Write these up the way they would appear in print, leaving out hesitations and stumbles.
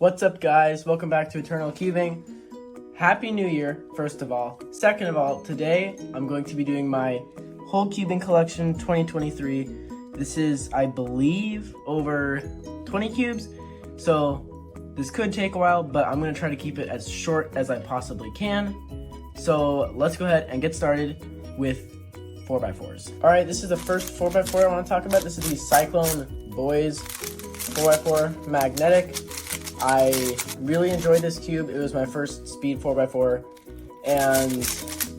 What's up, guys? Welcome back to Eternal Cubing. Happy New Year, first of all. Second of all, today I'm going to be doing my whole cubing collection 2023. This is, I believe, over 20 cubes, so this could take a while, but I'm going to try to keep it as short as I possibly can. So let's go ahead and get started with 4x4s. Alright, this is the first 4x4 I want to talk about. This is the Cyclone Boys 4x4 magnetic. I really enjoyed this cube. It was my first speed 4x4, and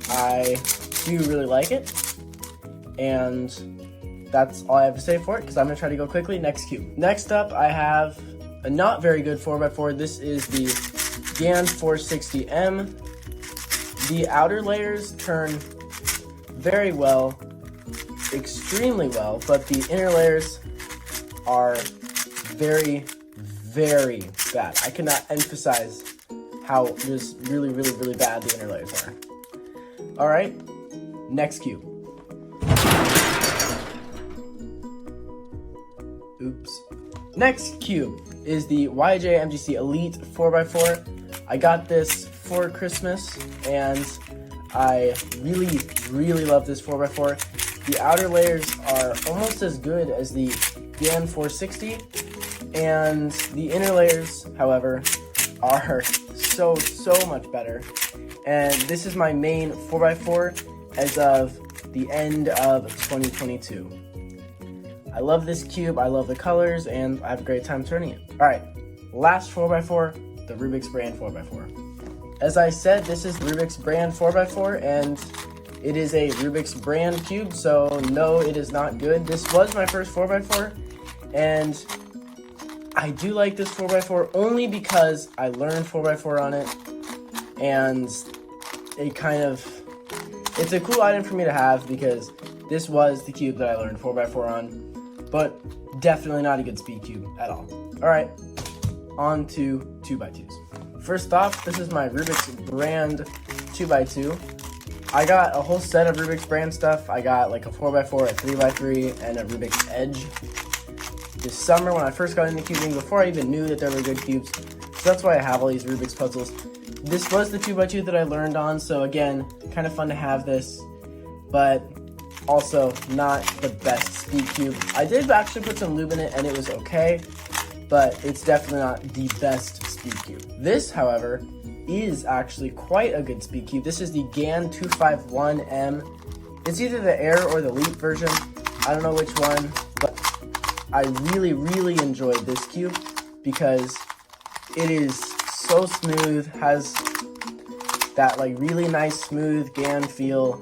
I do really like it. And that's all I have to say for it, because I'm going to try to go quickly. Next cube. Next up, I have a not very good 4x4. This is the GAN 460M. The outer layers turn very well, extremely well, but the inner layers are very bad. I cannot emphasize how just really bad the inner layers are. All right, next cube. Oops. Next cube is the YJ MGC Elite 4x4. I got this for Christmas, and I really love this 4x4. The outer layers are almost as good as the GAN 460, and the inner layers, however, are so much better. And this is my main 4x4 as of the end of 2022. I love this cube, I love the colors, and I have a great time turning it. Alright, last 4x4, the Rubik's brand 4x4. As I said, this is Rubik's brand 4x4, and it is a Rubik's brand cube, so no, it is not good. This was my first 4x4, and I do like this 4x4 only because I learned 4x4 on it, and it's a cool item for me to have because this was the cube that I learned 4x4 on, but definitely not a good speed cube at all. Alright, on to 2x2s. First off, this is my Rubik's brand 2x2. I got a whole set of Rubik's brand stuff. I got like a 4x4, a 3x3, and a Rubik's Edge this summer when I first got into cubing, before I even knew that there were good cubes. So that's why I have all these Rubik's puzzles. This was the 2x2 that I learned on, so again, kind of fun to have this, but also not the best speed cube. I did actually put some lube in it and it was okay, but it's definitely not the best speed cube. This, however, is actually quite a good speed cube. This is the GAN 251M. It's either the Air or the Elite version. I don't know which one, but I really enjoyed this cube because it is so smooth, has that like really nice smooth GAN feel,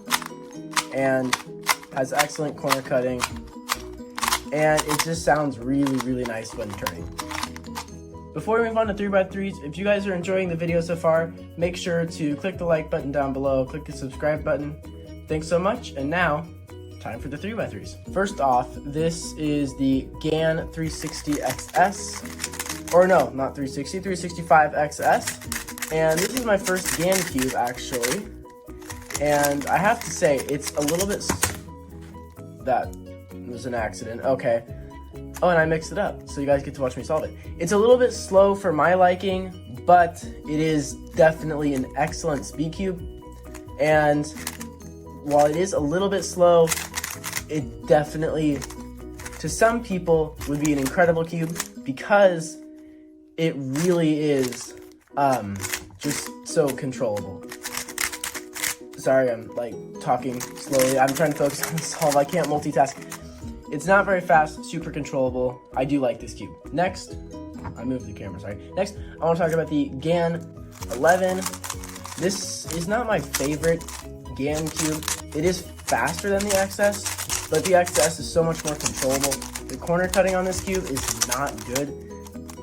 and has excellent corner cutting, and it just sounds really nice when turning. Before we move on to 3x3s, if you guys are enjoying the video so far, make sure to click the like button down below, click the subscribe button. Thanks so much, and now, time for the 3x3s. First off, this is the GAN 360XS, or no, not 360, 365XS, and this is my first GAN cube, actually, and I have to say, it's a little bit, that was an accident, okay. Oh, and I mixed it up, so you guys get to watch me solve it. It's a little bit slow for my liking, but it is definitely an excellent speed cube, and while it is a little bit slow, it definitely, to some people, would be an incredible cube because it really is just so controllable. Sorry, I'm like talking slowly. I'm trying to focus on the solve. I can't multitask. It's not very fast, super controllable. I do like this cube. Next, I moved the camera, sorry. Next, I want to talk about the GAN 11. This is not my favorite GAN cube. It is faster than the XS, but the XS is so much more controllable. The corner cutting on this cube is not good.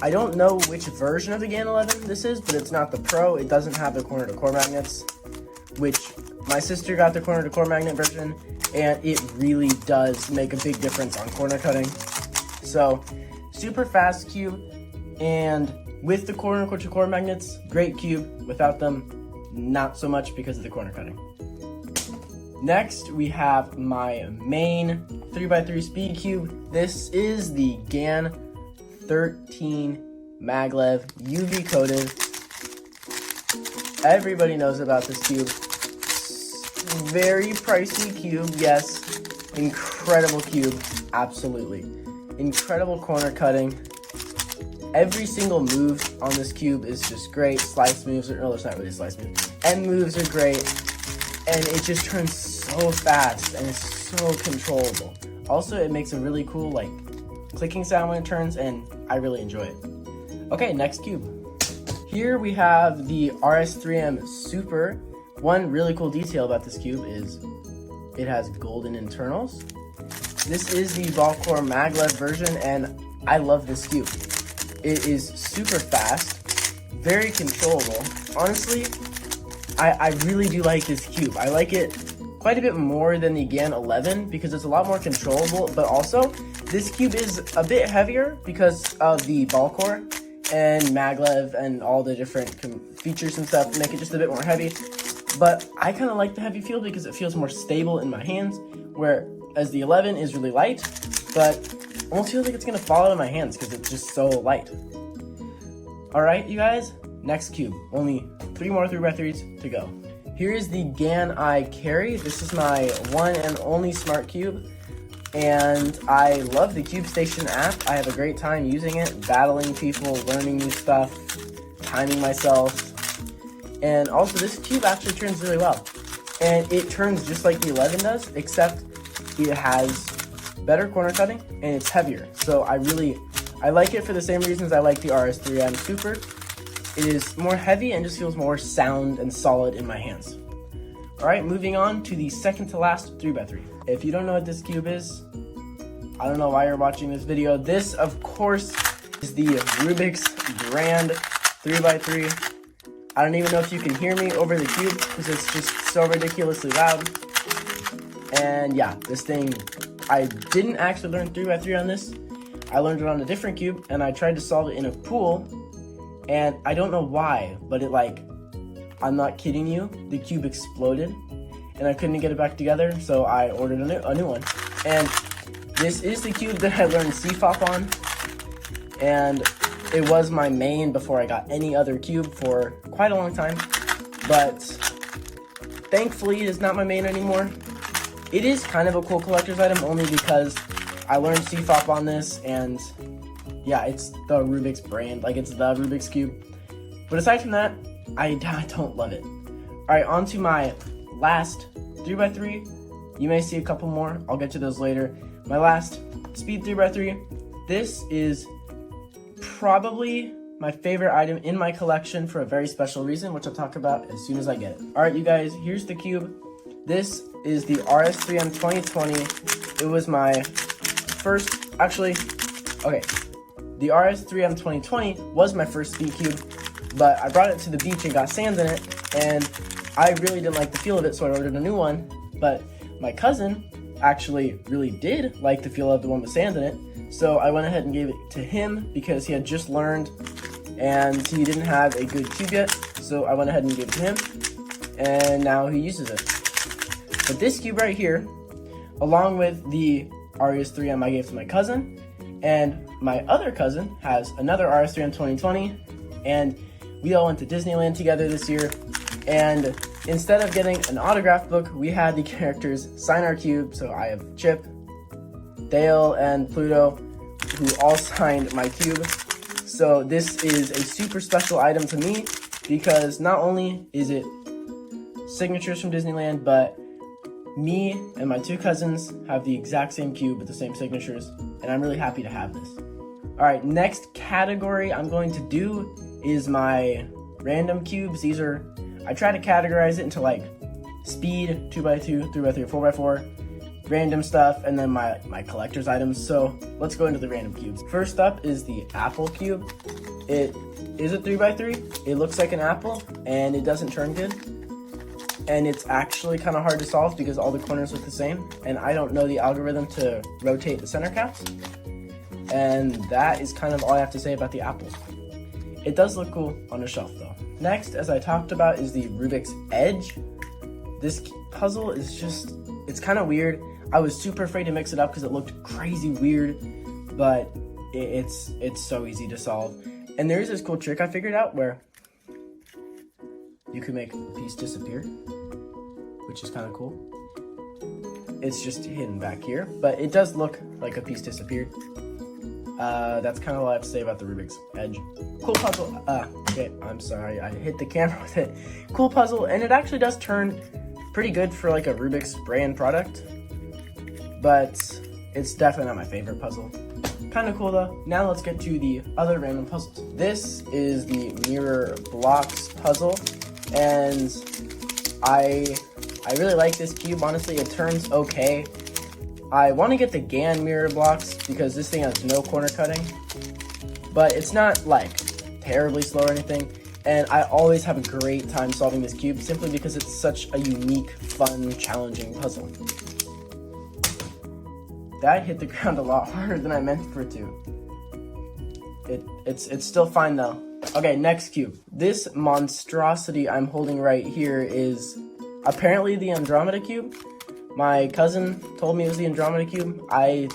I don't know which version of the GAN 11 this is, but it's not the Pro. It doesn't have the corner-to-core magnets, which my sister got the corner-to-core magnet version, and it really does make a big difference on corner cutting. So, super fast cube, and with the corner-to-core magnets, great cube. Without them, not so much because of the corner cutting. Next, we have my main 3x3 speed cube. This is the GAN 13 maglev, UV coated. Everybody knows about this cube. Very pricey cube, yes. Incredible cube, absolutely. Incredible corner cutting. Every single move on this cube is just great. Slice moves, no, there's not really slice moves. End moves are great. And it just turns so fast and it's so controllable. Also, it makes a really cool like clicking sound when it turns, and I really enjoy it. Okay, next cube. Here we have the RS3M Super. One really cool detail about this cube is it has golden internals. This is the Balcor maglev version, and I love this cube. It is super fast, very controllable. Honestly, I really do like this cube. I like it quite a bit more than the GAN 11 because it's a lot more controllable, but also this cube is a bit heavier because of the Balcor and maglev and all the different features and stuff make it just a bit more heavy. But I kind of like the heavy feel because it feels more stable in my hands, whereas the 11 is really light, but almost feels like it's gonna fall out of my hands because it's just so light. All right, you guys, next cube. Only 3 more 3x3s to go. Here is the GAN-i Carry. This is my one and only smart cube, and I love the CubeStation app. I have a great time using it, battling people, learning new stuff, timing myself. And also, this cube actually turns really well. And it turns just like the 11 does, except it has better corner cutting and it's heavier. So I like it for the same reasons I like the RS3M Super. It is more heavy and just feels more sound and solid in my hands. All right, moving on to the second to last 3x3. If you don't know what this cube is, I don't know why you're watching this video. This, of course, is the Rubik's brand 3x3. I don't even know if you can hear me over the cube because it's just so ridiculously loud. And yeah, this thing, I didn't actually learn 3x3 on this. I learned it on a different cube and I tried to solve it in a pool. And I don't know why, but I'm not kidding you, the cube exploded and I couldn't get it back together, so I ordered a new one. And this is the cube that I learned CFOP on, and it was my main before I got any other cube for quite a long time, but thankfully it is not my main anymore. It is kind of a cool collector's item only because I learned CFOP on this, and yeah, it's the Rubik's brand, like it's the Rubik's Cube. But aside from that, I don't love it. All right, on to my last 3x3. You may see a couple more. I'll get to those later. My last speed 3x3. This is probably my favorite item in my collection for a very special reason, which I'll talk about as soon as I get it. All right, you guys, here's the cube. This is the RS3M 2020. It was my first, the RS3M 2020 was my first speed cube, but I brought it to the beach and got sands in it, and I really didn't like the feel of it, so I ordered a new one. But my cousin actually really did like the feel of the one with sand in it, so I went ahead and gave it to him because he had just learned and he didn't have a good cube yet, so I went ahead and gave it to him, and now he uses it. But this cube right here, along with the RS3M I gave to my cousin, and my other cousin has another RS3M 2020, and we all went to Disneyland together this year, and instead of getting an autograph book, we had the characters sign our cube. So I have Chip, Dale, and Pluto, who all signed my cube. So this is a super special item to me because not only is it signatures from Disneyland, but me and my two cousins have the exact same cube with the same signatures, and I'm really happy to have this. All right, next category I'm going to do is my random cubes. These are, I try to categorize it into like speed, 2x2, 3x3, 4x4, random stuff, and then my collector's items. So let's go into the random cubes. First up is the apple cube. It is a 3x3. It looks like an apple and it doesn't turn good. And it's actually kind of hard to solve because all the corners look the same, and I don't know the algorithm to rotate the center caps. And that is kind of all I have to say about the apple. It does look cool on a shelf though. Next, as I talked about, is the Rubik's Edge. This puzzle is just, it's kind of weird. I was super afraid to mix it up because it looked crazy weird, but it's so easy to solve. And there is this cool trick I figured out where you can make a piece disappear, which is kind of cool. It's just hidden back here, but it does look like a piece disappeared. That's kind of all I have to say about the Rubik's Edge. Cool puzzle. Okay, I'm sorry, I hit the camera with it. Cool puzzle, and it actually does turn pretty good for like a Rubik's brand product, but it's definitely not my favorite puzzle. Kind of cool though. Now let's get to the other random puzzles. This is the Mirror Blocks puzzle, and I really like this cube. Honestly, it turns okay. I want to get the GAN Mirror Blocks because this thing has no corner cutting, but it's not like terribly slow or anything. And I always have a great time solving this cube simply because it's such a unique, fun, challenging puzzle. That hit the ground a lot harder than I meant for it to. It's still fine though. Okay, next cube. This monstrosity I'm holding right here is apparently the Andromeda Cube. My cousin told me it was the Andromeda Cube. I'm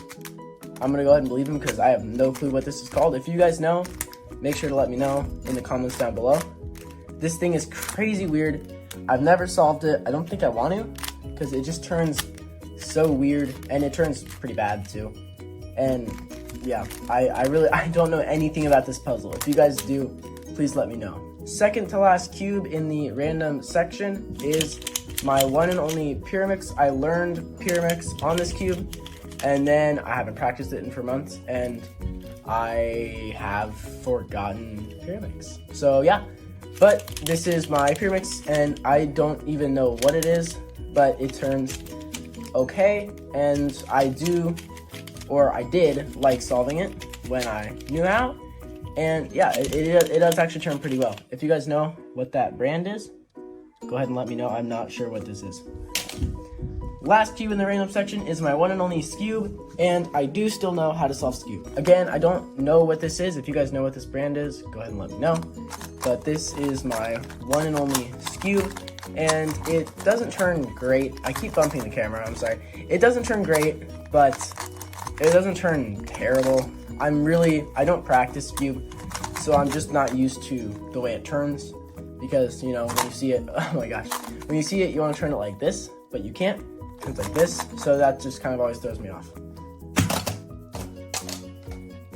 gonna go ahead and believe him because I have no clue what this is called. If you guys know, make sure to let me know in the comments down below. This thing is crazy weird. I've never solved it. I don't think I want to because it just turns so weird, and it turns pretty bad too. And yeah, I don't know anything about this puzzle. If you guys do, please let me know. Second to last cube in the random section is my one and only Pyramix. I learned Pyramix on this cube, and then I haven't practiced it in for months, and I have forgotten Pyramix. So yeah, but this is my Pyramix, and I don't even know what it is, but it turns okay, and I did like solving it when I knew how, and yeah, it does actually turn pretty well. If you guys know what that brand is, go ahead and let me know. I'm not sure what this is. Last cube in the random section is my one and only Skewb, and I do still know how to solve Skewb. Again, I don't know what this is. If you guys know what this brand is, go ahead and let me know. But this is my one and only Skewb, and it doesn't turn great. I keep bumping the camera, I'm sorry. It doesn't turn great, but it doesn't turn terrible. I don't practice Skewb, so I'm just not used to the way it turns. Because, you know, when you see it, oh my gosh, when you see it, you want to turn it like this, but you can't. It's like this, so that just kind of always throws me off.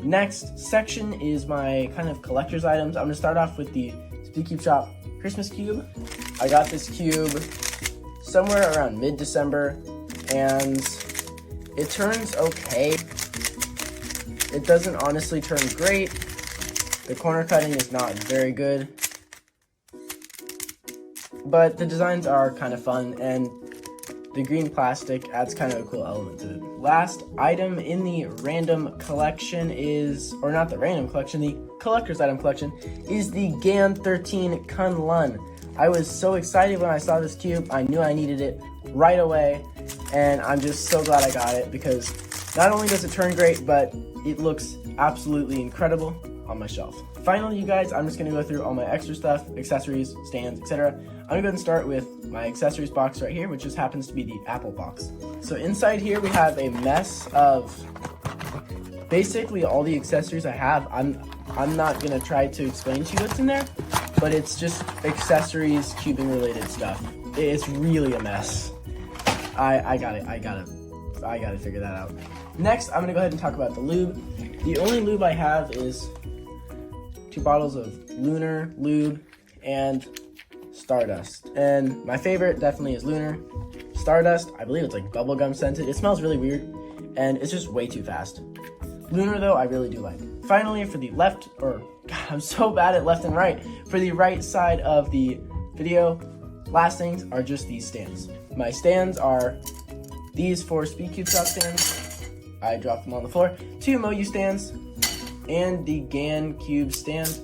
Next section is my kind of collector's items. I'm going to start off with the Speed Cube Shop Christmas cube. I got this cube somewhere around mid-December, and it turns okay. It doesn't honestly turn great. The corner cutting is not very good, but the designs are kind of fun, and the green plastic adds kind of a cool element to it. Last item in the random collection is, or not the random collection, the collector's item collection, is the GAN 13 Kunlun. I was so excited when I saw this cube. I knew I needed it right away, and I'm just so glad I got it because not only does it turn great, but it looks absolutely incredible on my shelf. Finally, you guys, I'm just going to go through all my extra stuff, accessories, stands, etc. I'm going to go ahead and start with my accessories box right here, which just happens to be the Apple box. So inside here, we have a mess of basically all the accessories I have. I'm not going to try to explain to you what's in there, but it's just accessories, cubing related stuff. It's really a mess. I gotta figure that out. Next, I'm going to go ahead and talk about the lube. The only lube I have is 2 bottles of Lunar lube and Stardust. And my favorite definitely is Lunar. Stardust, I believe it's like bubblegum scented. It smells really weird, and it's just way too fast. Lunar though, I really do like. Finally, for the left, God, I'm so bad at left and right. For the right side of the video, last things are just these stands. My stands are these 4 Speed Cube Shop stands. I dropped them on the floor. 2 Moyu stands, and the GAN cube stand,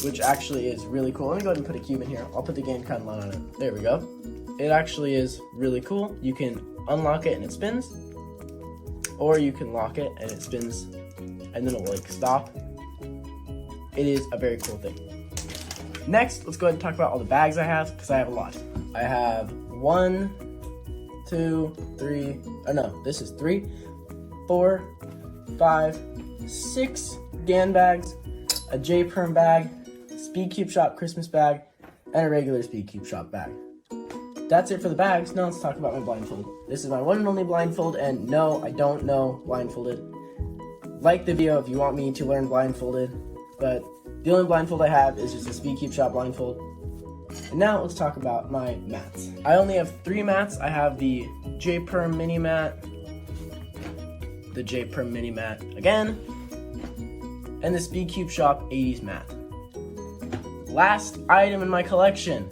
which actually is really cool. Let me go ahead and put a cube in here. I'll put the GAN Kunlun on it. There we go. It actually is really cool. You can unlock it and it spins, or you can lock it and it spins and then it'll like stop. It is a very cool thing. Next, let's go ahead and talk about all the bags I have, because I have a lot. I have 1, 2, 3, oh no, this is 3, 4, 5, 6 GAN bags, a J Perm bag, Speed Cube Shop Christmas bag, and a regular Speed Cube Shop bag. That's it for the bags. Now let's talk about my blindfold. This is my one and only blindfold, and no, I don't know blindfolded. Like the video if you want me to learn blindfolded, but the only blindfold I have is just a Speed Cube Shop blindfold. And now let's talk about my mats. I only have 3 mats. I have the J Perm mini mat, the J Perm mini mat again, and the Speed Cube Shop 80s mat. Last item in my collection,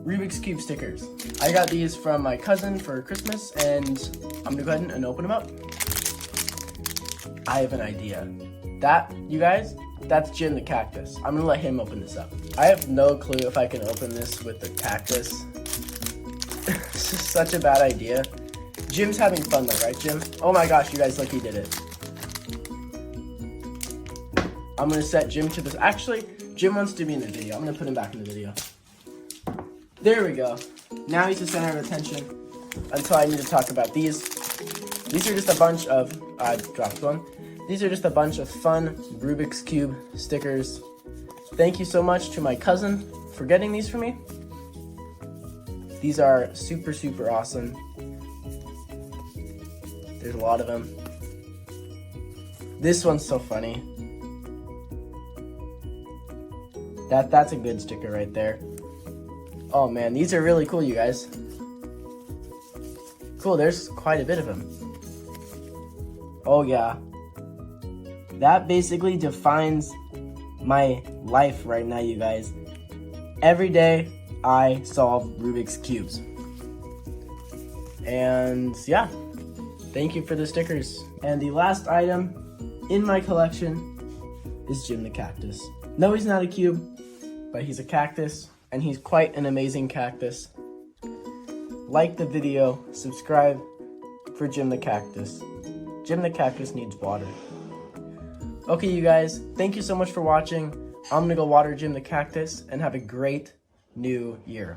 Rubik's Cube stickers. I got these from my cousin for Christmas, and I'm gonna go ahead and open them up. I have an idea. That, you guys, that's Jim the Cactus. I'm gonna let him open this up. I have no clue if I can open this with the cactus. This is such a bad idea. Jim's having fun though, right, Jim? Oh my gosh, you guys, look, he did it. I'm gonna set Jim to this. Actually, Jim wants to be in the video. I'm gonna put him back in the video. There we go. Now he's the center of attention until I need to talk about these. These are just a bunch of, I dropped one. These are just a bunch of fun Rubik's Cube stickers. Thank you so much to my cousin for getting these for me. These are super, super awesome. There's a lot of them. This one's so funny. That's a good sticker right there. Oh man, these are really cool, you guys. Cool, there's quite a bit of them. Oh yeah. That basically defines my life right now, you guys. Every day, I solve Rubik's Cubes. And yeah, thank you for the stickers. And the last item in my collection is Jim the Cactus. No, he's not a cube, but he's a cactus, and he's quite an amazing cactus. Like the video, subscribe for Jim the Cactus. Jim the Cactus needs water. Okay, you guys, thank you so much for watching. I'm gonna go water Jim the Cactus and have a great new year.